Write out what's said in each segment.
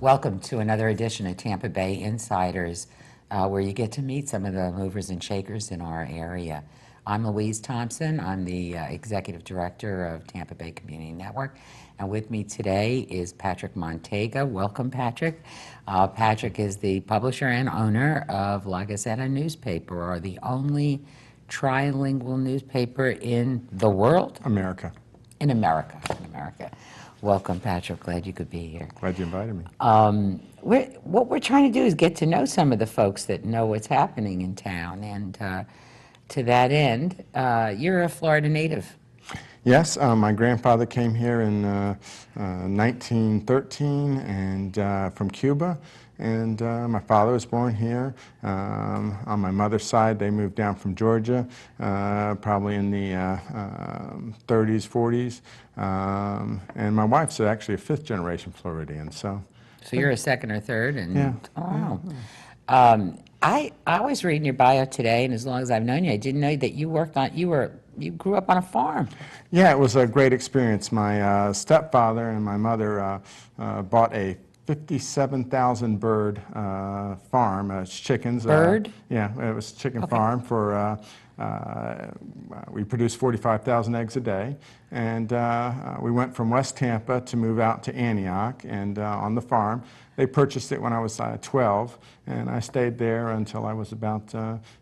Welcome to another edition of Tampa Bay Insiders, where you get to meet some of the movers and shakers in our area. I'm Louise Thompson. I'm the Executive Director of Tampa Bay Community Network. And with me today is Patrick Manteiga. Welcome, Patrick. Patrick is the publisher and owner of La Gazeta newspaper, or the only trilingual newspaper in the world? America. In America. Welcome, Patrick. Glad you could be here. Glad you invited me. What we're trying to do is get to know some of the folks that know what's happening in town, and to that end, you're a Florida native. Yes, my grandfather came here in 1913 and from Cuba, and my father was born here. On my mother's side, they moved down from Georgia, probably in the 30s, 40s, and my wife's actually a fifth-generation Floridian. So you're a second or third, and yeah. Oh, wow. I was reading your bio today, and as long as I've known you, I didn't know that you grew up on a farm. Yeah, it was a great experience. My stepfather and my mother bought a 57,000 bird farm. It's chickens. Bird? Yeah, it was a chicken Okay. farm for. We produced 45,000 eggs a day, and we went from West Tampa to move out to Antioch, and on the farm. They purchased it when I was 12, and I stayed there until I was about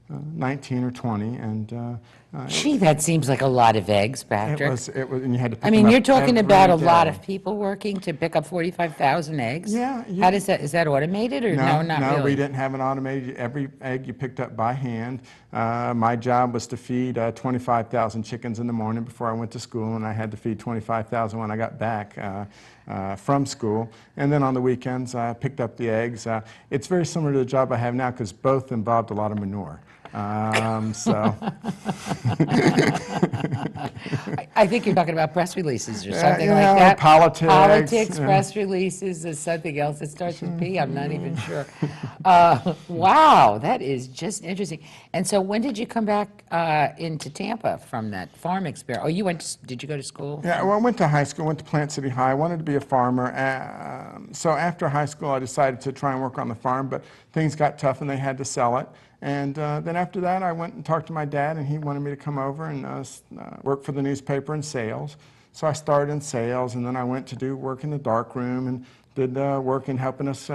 19 or 20. And Gee, that seems like a lot of eggs, Patrick. it was, and you had to pick I mean, them you're up talking every about a lot day. of people working to pick up 45,000 eggs? Yeah. How does that, is that automated or no, not really? No, we didn't have an automated. Every egg you picked up by hand. My job was to feed 25,000 chickens in the morning before I went to school, and I had to feed 25,000 when I got back from school. And then on the weekends, I picked up the eggs. It's very similar to the job I have now because both involved a lot of manure. I think you're talking about press releases or something like that. Politics, press releases, or something else that starts with P. I'm not even sure. Wow, that is just interesting. And so, when did you come back into Tampa from that farm experience? Oh, did you go to school? Yeah, well, I went to high school, went to Plant City High. I wanted to be a farmer. So after high school, I decided to try and work on the farm, but things got tough and they had to sell it. And then after that, I went and talked to my dad, and he wanted me to come over and work for the newspaper in sales. So I started in sales, and then I went to do work in the dark room and did work in helping us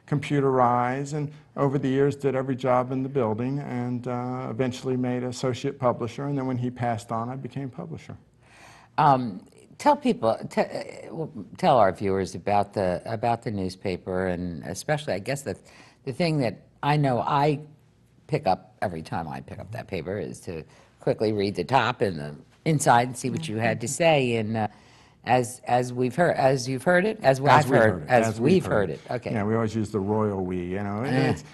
computerize, and over the years did every job in the building, and eventually made associate publisher. And then when he passed on, I became publisher. Tell people, tell our viewers about the newspaper, and especially, I guess, the thing that I know I pick up every time I pick up that paper is to quickly read the top and the inside and see what you had to say. And as we've heard it. Okay. Yeah, we always use the royal we. You know, it's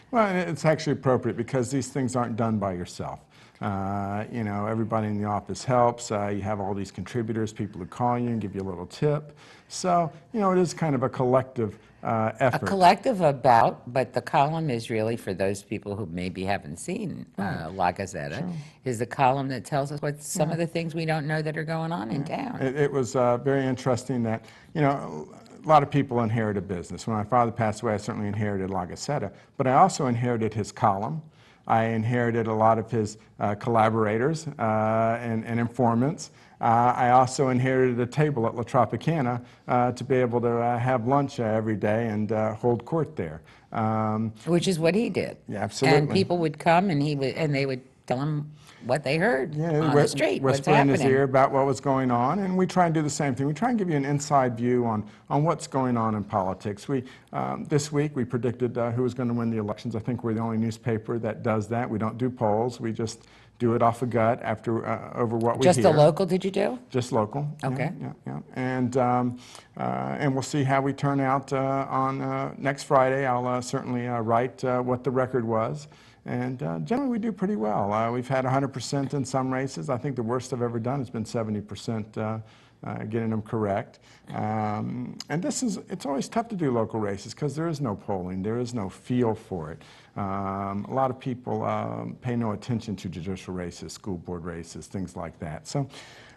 actually appropriate because these things aren't done by yourself. You know, everybody in the office helps. You have all these contributors, people who call you and give you a little tip. So, you know, it is kind of a collective effort. A collective but the column is really, for those people who maybe haven't seen La Gazeta, Sure. is the column that tells us what some of the things we don't know that are going on in town. It was very interesting that, you know, a lot of people inherit a business. When my father passed away, I certainly inherited La Gazeta, but I also inherited his column. I inherited a lot of his collaborators and informants. I also inherited a table at La Tropicana to be able to have lunch every day and hold court there. Which is what he did. Yeah, absolutely. And people would come, and they would tell him what they heard on the street, what's whisper in his happening. ear about what was going on, and we try and do the same thing. We try and give you an inside view on what's going on in politics. This week we predicted who was going to win the elections. I think we're the only newspaper that does that. We don't do polls. We just do it off a gut over what we hear. Just the local, did you do? Just local. Okay. Yeah. And we'll see how we turn out on next Friday. I'll certainly write what the record was. And generally, we do pretty well. We've had 100% in some races. I think the worst I've ever done has been 70% getting them correct. And it's always tough to do local races because there is no polling, there is no feel for it. A lot of people pay no attention to judicial races, school board races, things like that. So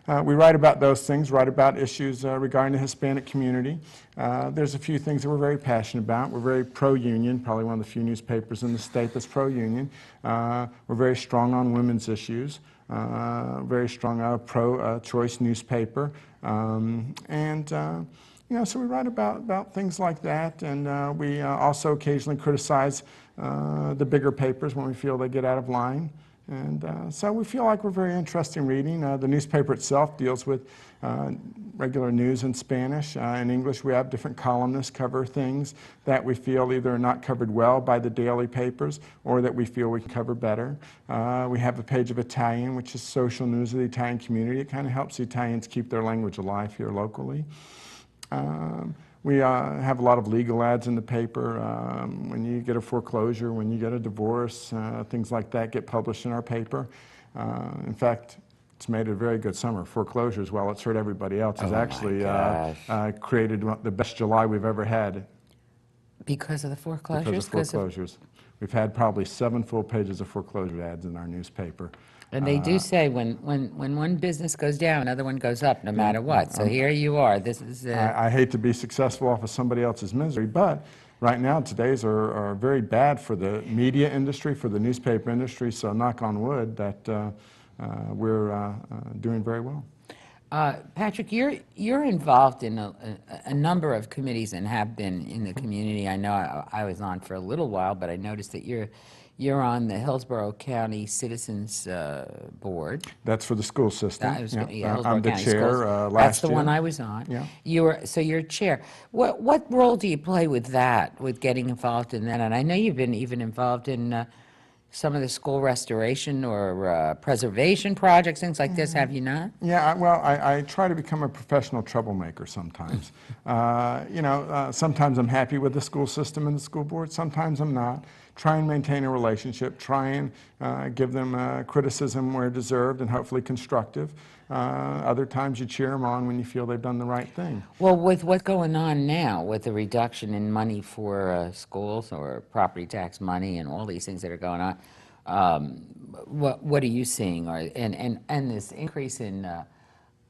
we write about those things, write about issues regarding the Hispanic community. There's a few things that we're very passionate about. We're very pro-union, probably one of the few newspapers in the state that's pro-union. We're very strong on women's issues, very strong pro-choice newspaper. So we write about things like that, and we also occasionally criticize the bigger papers when we feel they get out of line. And so we feel like we're very interesting reading. The newspaper itself deals with regular news in Spanish. In English, we have different columnists cover things that we feel either are not covered well by the daily papers or that we feel we can cover better. We have a page of Italian, which is social news of the Italian community. It kind of helps the Italians keep their language alive here locally. We have a lot of legal ads in the paper. When you get a foreclosure, when you get a divorce, things like that get published in our paper. In fact, it's made a very good summer. Foreclosures, while it's hurt everybody else, has actually created the best July we've ever had. Because of the foreclosures? Because of foreclosures. We've had probably 7 full pages of foreclosure ads in our newspaper. And they do say when one business goes down, another one goes up, no matter what. So here you are. This is. I hate to be successful off of somebody else's misery, but right now today's are very bad for the media industry, for the newspaper industry. So knock on wood that we're doing very well. Patrick, you're involved in a number of committees and have been in the community. I know I was on for a little while, but I noticed that you're on the Hillsborough County Citizens Board. That's for the school system. I'm the County chair Schools. last That's the year. one I was on. Yeah. So you're chair. What role do you play with that, with getting involved in that? And I know you've been even involved in some of the school restoration or preservation projects, things like this, have you not? Yeah, well, I try to become a professional troublemaker sometimes. Sometimes I'm happy with the school system and the school board, sometimes I'm not. Try and maintain a relationship, try and give them criticism where deserved and hopefully constructive. Other times you cheer them on when you feel they've done the right thing. Well, with what's going on now, with the reduction in money for schools or property tax money and all these things that are going on, what are you seeing? And this increase in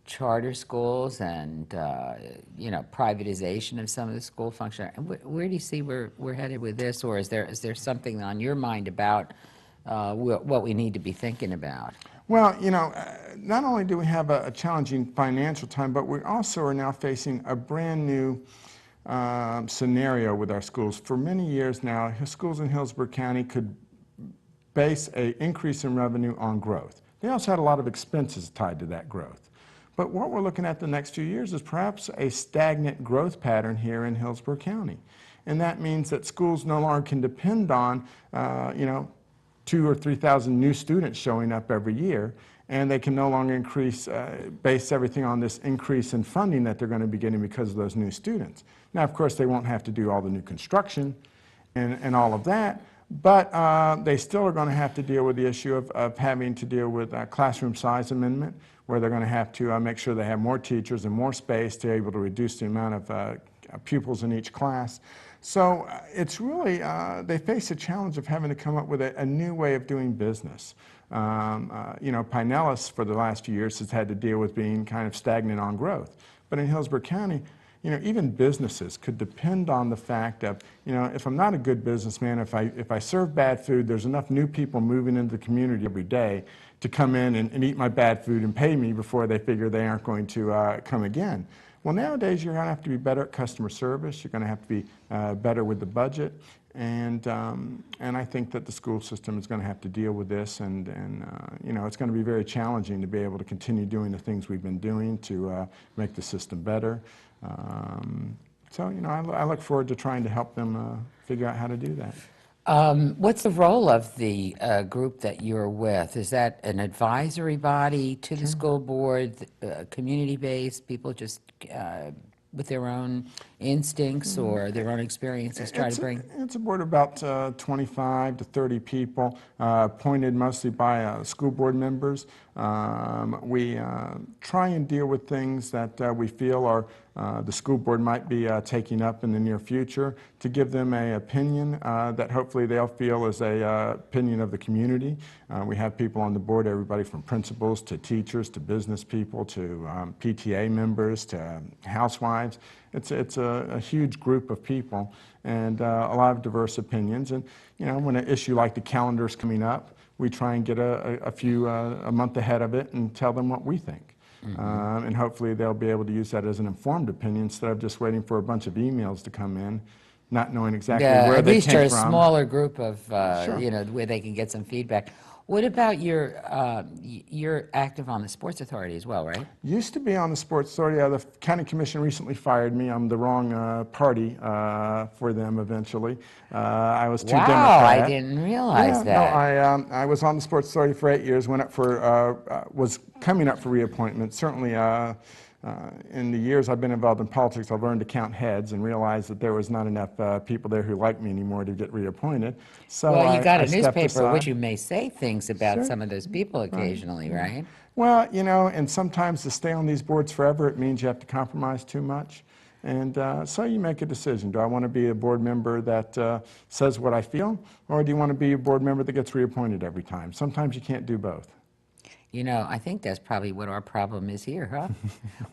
charter schools and privatization of some of the school function. Where do you see we're headed with this, or is there something on your mind about what we need to be thinking about? Well, not only do we have a challenging financial time, but we also are now facing a brand new scenario with our schools. For many years now, schools in Hillsborough County could base an increase in revenue on growth. They also had a lot of expenses tied to that growth. But what we're looking at the next few years is perhaps a stagnant growth pattern here in Hillsborough County. And that means that schools no longer can depend on, 2,000 or 3,000 new students showing up every year, and they can no longer base everything on this increase in funding that they're going to be getting because of those new students. Now, of course, they won't have to do all the new construction and all of that, but they still are going to have to deal with the issue of having to deal with classroom size amendment, where they're going to have to make sure they have more teachers and more space to be able to reduce the amount of pupils in each class. So it's really, they face a challenge of having to come up with a new way of doing business. Pinellas for the last few years has had to deal with being kind of stagnant on growth. But in Hillsborough County, even businesses could depend on the fact of, if I'm not a good businessman, if I serve bad food, there's enough new people moving into the community every day to come in and eat my bad food and pay me before they figure they aren't going to come again. Well, nowadays you're going to have to be better at customer service. You're going to have to be better with the budget, and I think that the school system is going to have to deal with this, and it's going to be very challenging to be able to continue doing the things we've been doing to make the system better. I look forward to trying to help them figure out how to do that. What's the role of the group that you're with? Is that an advisory body to the school board, community-based, people just with their own instincts or their own experiences try to bring? It's a board of about 25 to 30 people, appointed mostly by school board members. We try and deal with things that we feel are the school board might be taking up in the near future, to give them an opinion that hopefully they'll feel is a opinion of the community. We have people on the board, everybody from principals to teachers to business people to PTA members to housewives. It's a huge group of people and a lot of diverse opinions. And you know, when an issue like the calendar is coming up, we try and get a month ahead of it and tell them what we think. And hopefully they'll be able to use that as an informed opinion instead of just waiting for a bunch of emails to come in, not knowing exactly where they came from. At least a smaller group of, you know, where they can get some feedback. What about you're active on the Sports Authority as well, right? Used to be on the Sports Authority. The County Commission recently fired me. I'm the wrong party for them eventually. I was too Democrat. Wow, I didn't realize that. No, I was on the Sports Authority for 8 years, went up for, was coming up for reappointment. Certainly in the years I've been involved in politics, I've learned to count heads and realized that there was not enough people there who liked me anymore to get reappointed. So well, you got I a newspaper aside. which you may say things about some of those people occasionally, right? Well, you know, and sometimes to stay on these boards forever, it means you have to compromise too much. And so you make a decision. Do I want to be a board member that says what I feel, or do you want to be a board member that gets reappointed every time? Sometimes you can't do both. You know, I think that's probably what our problem is here, huh?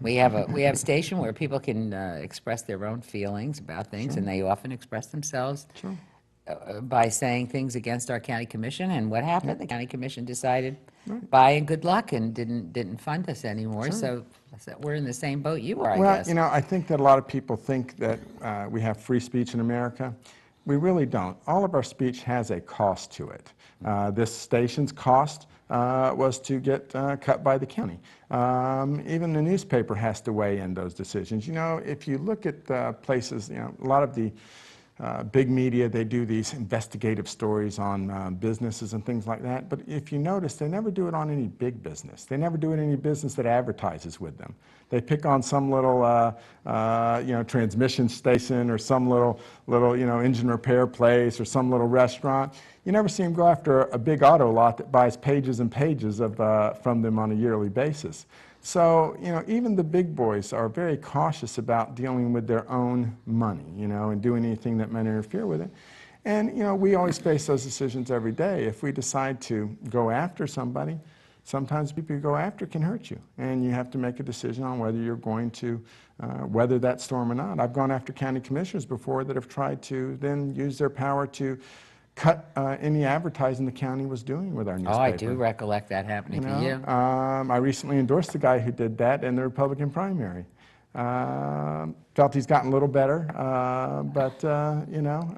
we have a station where people can express their own feelings about things, and they often express themselves by saying things against our county commission. And what happened? The county commission decided, bye and good luck, and didn't fund us anymore. So we're in the same boat you are, I guess. Well, you know, I think that a lot of people think that we have free speech in America. We really don't. All of our speech has a cost to it. This station's cost was to get cut by the county. Even the newspaper has to weigh in those decisions. You know, if you look at places, you know, a lot of the big media, they do these investigative stories on businesses and things like that. But if you notice, they never do it on any big business. They never do it on any business that advertises with them. They pick on some little, you know, transmission station or some little, you know, engine repair place or some little restaurant. You never see them go after a big auto lot that buys pages and pages of, from them on a yearly basis. So, you know, even the big boys are very cautious about dealing with their own money, you know, and doing anything that might interfere with it. And, you know, we always face those decisions every day. If we decide to go after somebody, sometimes people you go after can hurt you. And you have to make a decision on whether you're going to weather that storm or not. I've gone after county commissioners before that have tried to then use their power to cut any advertising the county was doing with our newspaper. Oh, I do recollect that happening to you. I recently endorsed the guy who did that in the Republican primary. Felt he's gotten a little better, but you know.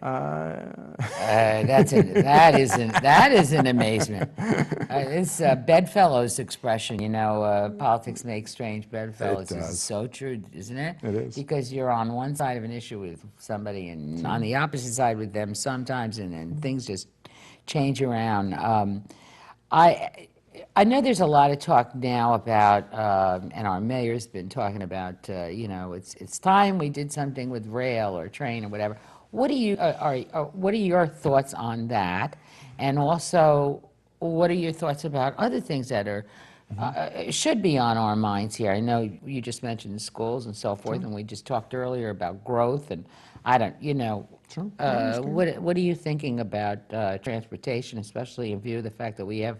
That is an amazement. It's bedfellows expression, you know, politics makes strange bedfellows. This is so true, isn't it? It is. Because you're on one side of an issue with somebody and on the opposite side with them sometimes, and then things just change around. I know there's a lot of talk now about, and our mayor's been talking about, you know, it's time we did something with rail or train or whatever. What do you what are your thoughts on that? And also, what are your thoughts about other things that are should be on our minds here? I know you just mentioned the schools and so forth, and we just talked earlier about growth, and I don't, you know. What are you thinking about transportation, especially in view of the fact that we have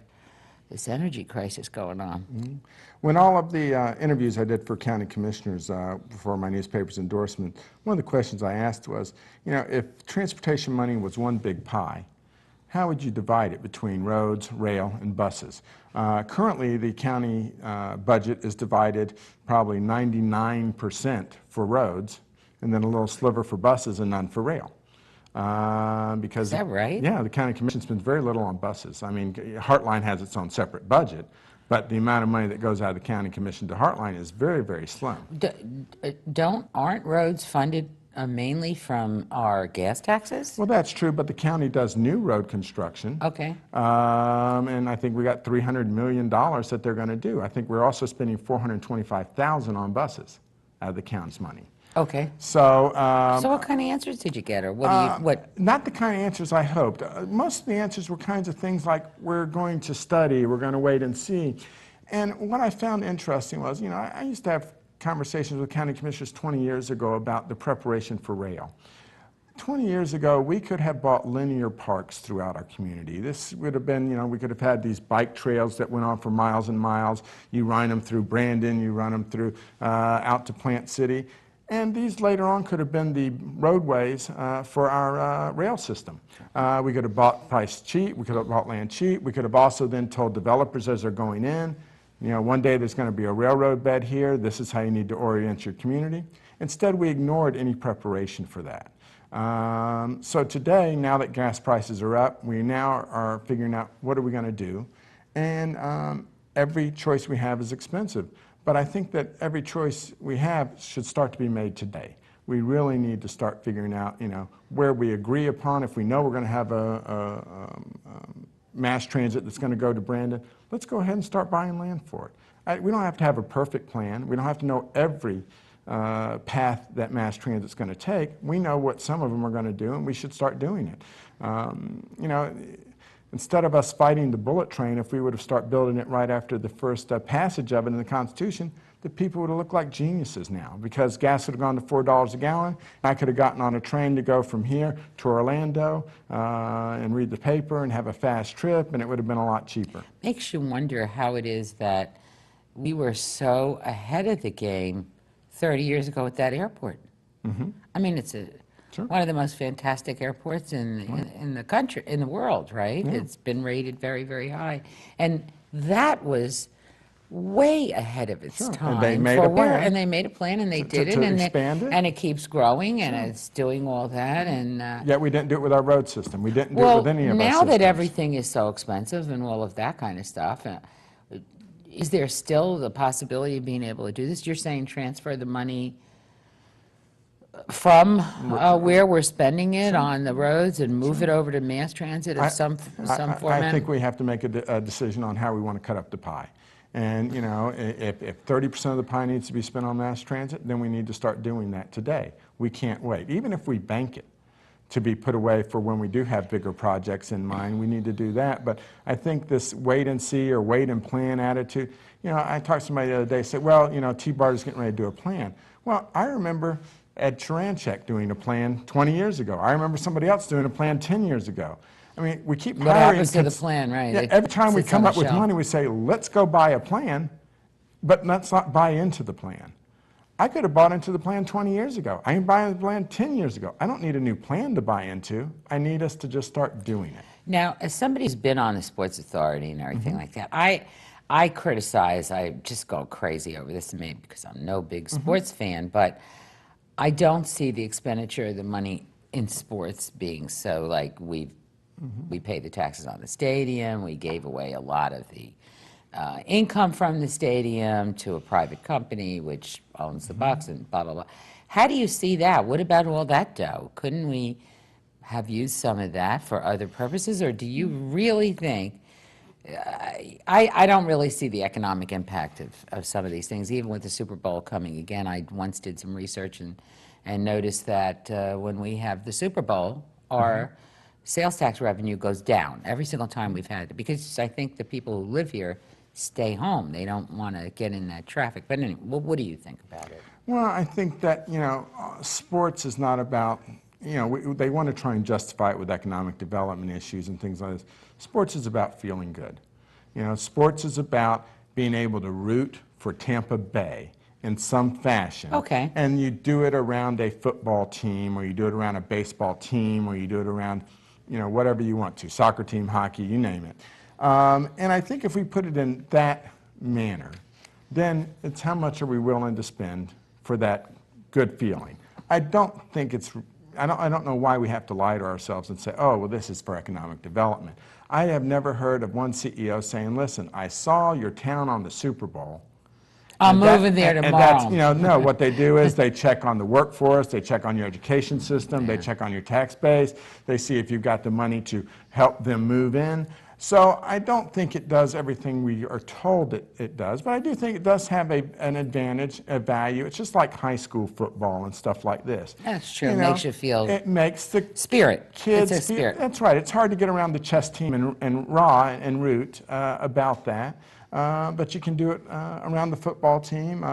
this energy crisis going on? When all of the interviews I did for county commissioners for my newspaper's endorsement, one of the questions I asked was, you know, if transportation money was one big pie, how would you divide it between roads, rail, and buses? Currently, the county budget is divided probably 99% for roads, and then a little sliver for buses and none for rail. Because is that right? Yeah, the county commission spends very little on buses. I mean, Heartline has its own separate budget, but the amount of money that goes out of the county commission to Heartline is very, very slim. Aren't roads funded mainly from our gas taxes? Well, that's true, but the county does new road construction. Okay. And I think we got $300 million that they're going to do. I think we're also spending $425,000 on buses out of the county's money. Okay. So, So what kind of answers did you get, or what do you, what? not the kind of answers I hoped. Most of the answers were kinds of things like, we're going to study, we're going to wait and see. And what I found interesting was, I used to have conversations with county commissioners 20 years ago about the preparation for rail. 20 years ago, we could have bought linear parks throughout our community. This would have been, we could have had these bike trails that went on for miles and miles. You run them through Brandon, you run them through out to Plant City. And these later on could have been the roadways for our rail system. We could have bought price cheap, we could have bought land cheap, we could have also then told developers as they're going in, one day there's going to be a railroad bed here, this is how you need to orient your community. Instead, we ignored any preparation for that. So today, now that gas prices are up, we now are figuring out what are we going to do. And every choice we have is expensive. But I think that every choice we have should start to be made today. We really need to start figuring out, where we agree upon. If we know we're going to have a mass transit that's going to go to Brandon, let's go ahead and start buying land for it. We don't have to have a perfect plan. We don't have to know every path that mass transit's going to take. We know what some of them are going to do, and we should start doing it. Instead of us fighting the bullet train, if we would have started building it right after the first passage of it in the Constitution, the people would have looked like geniuses now, because gas would have gone to $4 a gallon. I could have gotten on a train to go from here to Orlando and read the paper and have a fast trip, and it would have been a lot cheaper. Makes you wonder how it is that we were so ahead of the game 30 years ago at that airport. I mean, it's one of the most fantastic airports in the country, in the world, right? Yeah. It's been rated very, very high. And that was way ahead of its time. And they made a plan. And they made a plan, and they did it. to And expand it. And it keeps growing, and it's doing all that. And Yet we didn't do it with our road system. We didn't do it with any of our now systems. that everything is so expensive and all of that kind of stuff, is there still the possibility of being able to do this? You're saying transfer the money from where we're spending it on the roads and move it over to mass transit of some format? I think we have to make a decision on how we want to cut up the pie. And, if 30% of the pie needs to be spent on mass transit, then we need to start doing that today. We can't wait. Even if we bank it to be put away for when we do have bigger projects in mind, we need to do that. But I think this wait and see or wait and plan attitude, I talked to somebody the other day, said, well, T-BART's getting ready to do a plan. Well, I remember Ed Chiranchek doing a plan 20 years ago. I remember somebody else doing a plan 10 years ago. I mean, we keep What hiring. happens to the plan, right? Yeah, It every time we sits come on up the with shelf. money, we say, let's go buy a plan, but let's not buy into the plan. I could have bought into the plan 20 years ago. I can buy into the plan 10 years ago. I don't need a new plan to buy into. I need us to just start doing it. Now, as somebody who's been on the sports authority and everything like that, I criticize, I just go crazy over this, maybe because I'm no big sports fan, but I don't see the expenditure of the money in sports being so, like, we pay the taxes on the stadium, we gave away a lot of the income from the stadium to a private company which owns the Bucks and blah, blah, blah. How do you see that? What about all that dough? Couldn't we have used some of that for other purposes, or do you really think, I don't really see the economic impact of some of these things, even with the Super Bowl coming again. I once did some research and noticed that when we have the Super Bowl, our sales tax revenue goes down every single time we've had it, because I think the people who live here stay home. They don't want to get in that traffic. But anyway, what do you think about it? Well, I think that, sports is not about, they want to try and justify it with economic development issues and things like this. Sports is about feeling good. Sports is about being able to root for Tampa Bay in some fashion. Okay. And you do it around a football team, or you do it around a baseball team, or you do it around, whatever you want to, soccer team, hockey, you name it. And I think if we put it in that manner, then it's how much are we willing to spend for that good feeling. I don't know why we have to lie to ourselves and say, oh, well, this is for economic development. I have never heard of one CEO saying, listen, I saw your town on the Super Bowl. I'm moving there tomorrow. And that's, no, what they do is they check on the workforce, they check on your education system, they check on your tax base, they see if you've got the money to help them move in. So I don't think it does everything we are told it does, but I do think it does have an advantage, a value. It's just like high school football and stuff like this. That's true. You It know, makes you feel it makes the spirit. kids It's a spirit. that's right. It's hard to get around the chess team and raw and root about that. But you can do it around the football team.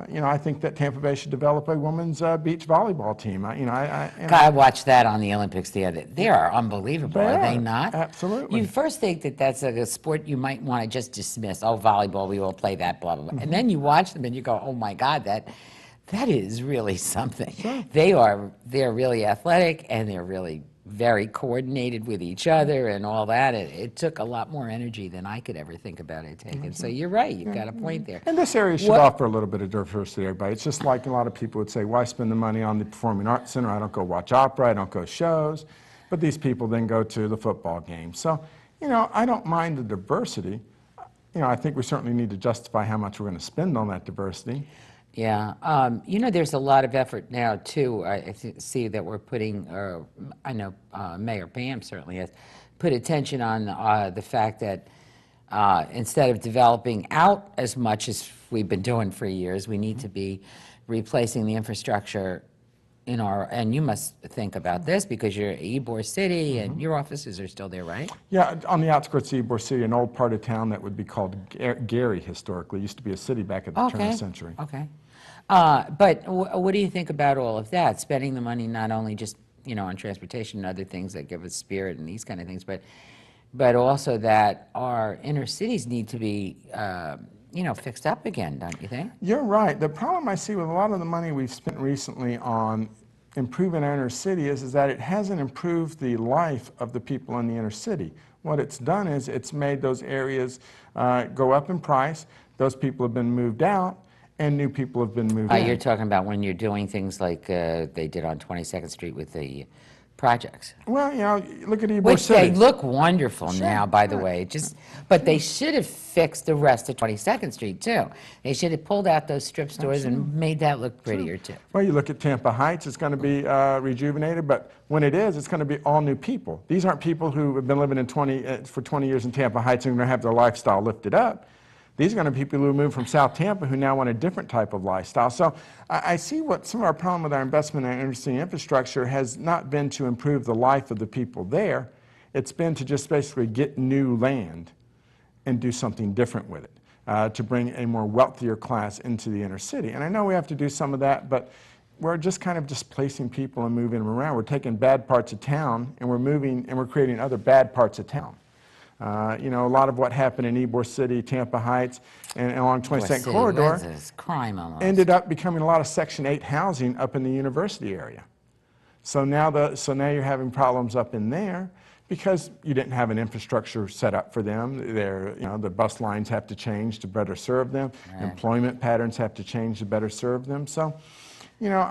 You know, I think that Tampa Bay should develop a women's beach volleyball team. God, I watched that on the Olympics the other. They are unbelievable, are they not? Absolutely. You first think that that's a sport you might want to just dismiss. Oh, volleyball, we all play that, blah, blah, blah. And then you watch them and you go, oh my God, that is really something. Sure. They're really athletic and they're really very coordinated with each other and all that. It took a lot more energy than I could ever think about it taking. So you're right, you've got a point there. And this area should offer a little bit of diversity to everybody. It's just like a lot of people would say, why spend the money on the Performing Arts Center? I don't go watch opera, I don't go shows. But these people then go to the football game. So, you know, I don't mind the diversity. You know, I think we certainly need to justify how much we're going to spend on that diversity. Yeah, you know, there's a lot of effort now, too. I see that we're putting, I know Mayor Pam certainly has put attention on the fact that instead of developing out as much as we've been doing for years, we need to be replacing the infrastructure in our, and you must think about this because you're Ybor City and your offices are still there, right? Yeah, on the outskirts of Ybor City, an old part of town that would be called Gary historically. It used to be a city back at the turn of the century. Okay. But what do you think about all of that? Spending the money not only just, you know, on transportation and other things that give us spirit and these kind of things, but also that our inner cities need to be, you know, fixed up again, don't you think? You're right. The problem I see with a lot of the money we've spent recently on improving our inner city is that it hasn't improved the life of the people in the inner city. What it's done is it's made those areas go up in price. Those people have been moved out, and new people have been moved in. You're talking about when you're doing things like they did on 22nd Street with the projects. Well, you know, look at Ybor Which City. they look wonderful now, by the way. But they should have fixed the rest of 22nd Street, too. They should have pulled out those strip stores and made that look prettier, too. Well, you look at Tampa Heights, it's going to be rejuvenated, but when it is, it's going to be all new people. These aren't people who have been living for 20 years in Tampa Heights and are going to have their lifestyle lifted up. These are going to be people who moved from South Tampa who now want a different type of lifestyle. So I see what some of our problem with our investment in inner city infrastructure has not been to improve the life of the people there. It's been to just basically get new land and do something different with it, to bring a more wealthier class into the inner city. And I know we have to do some of that, but we're just kind of displacing people and moving them around. We're taking bad parts of town and we're creating other bad parts of town. You know, a lot of what happened in Ybor City, Tampa Heights, and along 22nd Corridor crime almost. ended up becoming a lot of Section 8 housing up in the university area. So now you're having problems up in there because you didn't have an infrastructure set up for them. You know, the bus lines have to change to better serve them. Right. Employment patterns have to change to better serve them. So, you know,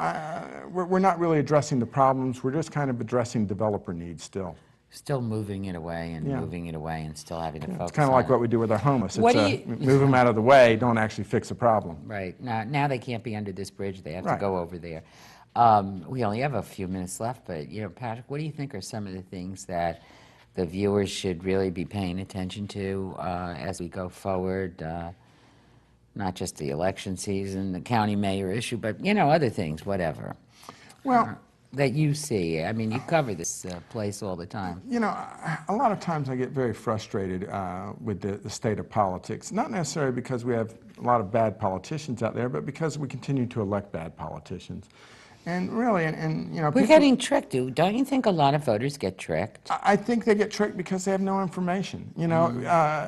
we're not really addressing the problems. We're just kind of addressing developer needs still. Still moving it away and moving it away and still having to focus. It's kind of like what we do with our homeless. What it's move them out of the way, don't actually fix a problem. Right. Now they can't be under this bridge. They have to go over there. We only have a few minutes left, but, you know, Patrick, what do you think are some of the things that the viewers should really be paying attention to as we go forward? Not just the election season, the county mayor issue, but, you know, other things, whatever. Well, that you see. I mean, you cover this place all the time. You know, a lot of times I get very frustrated with the state of politics, not necessarily because we have a lot of bad politicians out there, but because we continue to elect bad politicians. And really, and you know, we're getting tricked, dude. Don't you think a lot of voters get tricked? I think they get tricked because they have no information. You know,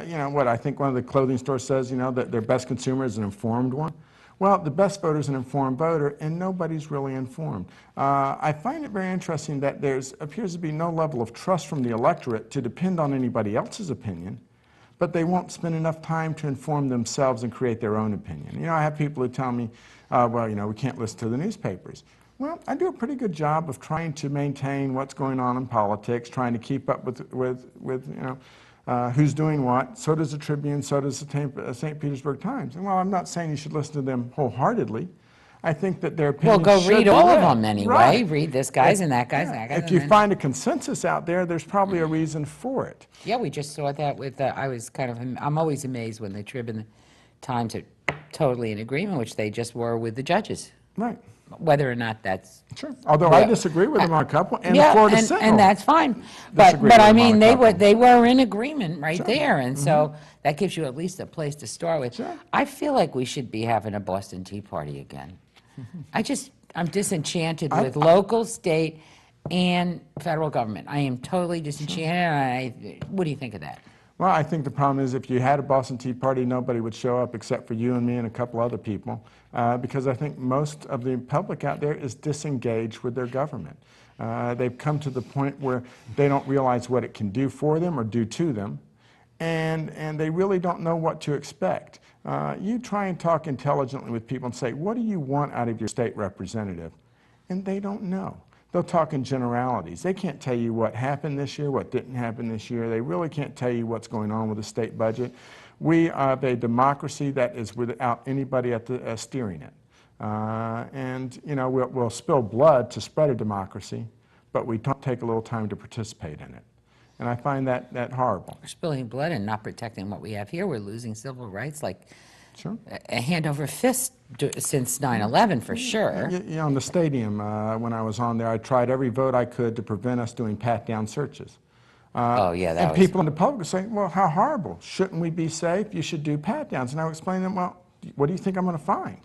you know what I think one of the clothing stores says, you know, that their best consumer is an informed one. Well, the best voter is an informed voter, and nobody's really informed. I find it very interesting that there appears to be no level of trust from the electorate to depend on anybody else's opinion, but they won't spend enough time to inform themselves and create their own opinion. You know, I have people who tell me, well, you know, we can't listen to the newspapers. Well, I do a pretty good job of trying to maintain what's going on in politics, trying to keep up with you know, who's doing what. So does the Tribune, so does the St. Petersburg Times. And while I'm not saying you should listen to them wholeheartedly, I think that their Well, opinions go should read be all of read. them anyway. Right. Read this guy's If- and that guy's yeah, and that guy's. If you find a consensus out there, there's probably a reason for it. Yeah, we just saw that with, I was kind of, I'm always amazed when the Trib and the Times are totally in agreement, which they just were with the judges, Right. whether or not that's. Sure. Although I Yeah. disagree with them on a couple, and the Yeah, Florida and Sentinel. that's fine. But, disagree but with I them on mean, a couple. they were in agreement right Sure. Mm-hmm. there, and so that gives you at least a place to start with. Sure. I feel like we should be having a Boston Tea Party again. I'm disenchanted with local, state, and federal government. I am totally disenchanted, and what do you think of that? Well, I think the problem is if you had a Boston Tea Party, nobody would show up except for you and me and a couple other people, because I think most of the public out there is disengaged with their government. They've come to the point where they don't realize what it can do for them or do to them, and they really don't know what to expect. You try and talk intelligently with people and say, what do you want out of your state representative? And they don't know. They'll talk in generalities. They can't tell you what happened this year, what didn't happen this year. They really can't tell you what's going on with the state budget. We have a democracy that is without anybody at the steering it. And you know, we'll spill blood to spread a democracy, but we don't take a little time to participate in it. And I find that horrible. We're spilling blood and not protecting what we have here. We're losing civil rights like Sure. a hand over fist since 9/11 for sure. You know, in the stadium, when I was on there, I tried every vote I could to prevent us doing pat-down searches. Oh, yeah, that And was. people in the public were saying, well, how horrible. Shouldn't we be safe? You should do pat-downs. And I would explain to them, well, what do you think I'm going to find?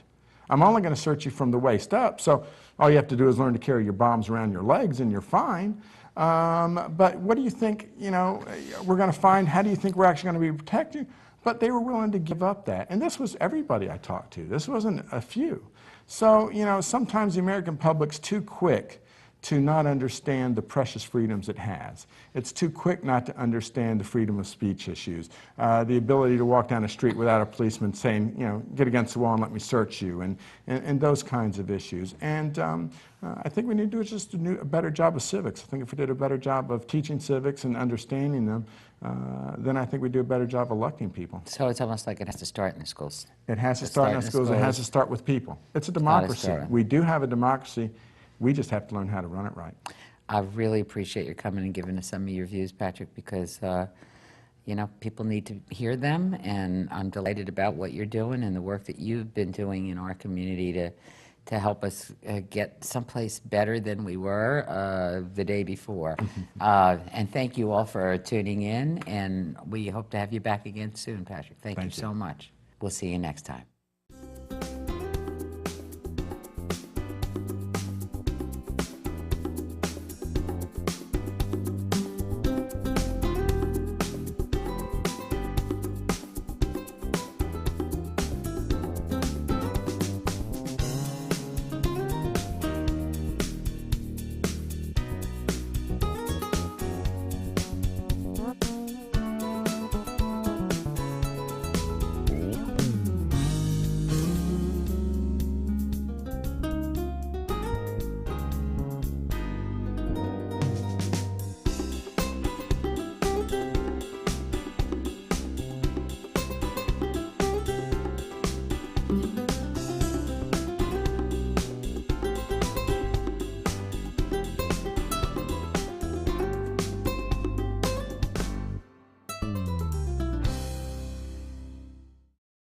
I'm only going to search you from the waist up, so all you have to do is learn to carry your bombs around your legs and you're fine. But what do you think, you know, we're going to find? How do you think we're actually going to be protected? But they were willing to give up that. And this was everybody I talked to. This wasn't a few. So, you know, sometimes the American public's too quick to not understand the precious freedoms it has. It's too quick not to understand the freedom of speech issues, the ability to walk down the street without a policeman saying, you know, get against the wall and let me search you, and those kinds of issues. And I think we need to do just a better job of civics. I think if we did a better job of teaching civics and understanding them, then I think we do a better job of electing people. So it's almost like it has to start in the schools. It has to start in the schools. It has to start with people. It's a democracy. start. We do have a democracy. We just have to learn how to run it right. I really appreciate your coming and giving us some of your views, Patrick, because you know, people need to hear them, and I'm delighted about what you're doing and the work that you've been doing in our community to help us get someplace better than we were the day before. And thank you all for tuning in, and we hope to have you back again soon, Patrick. Thank you so much. We'll see you next time.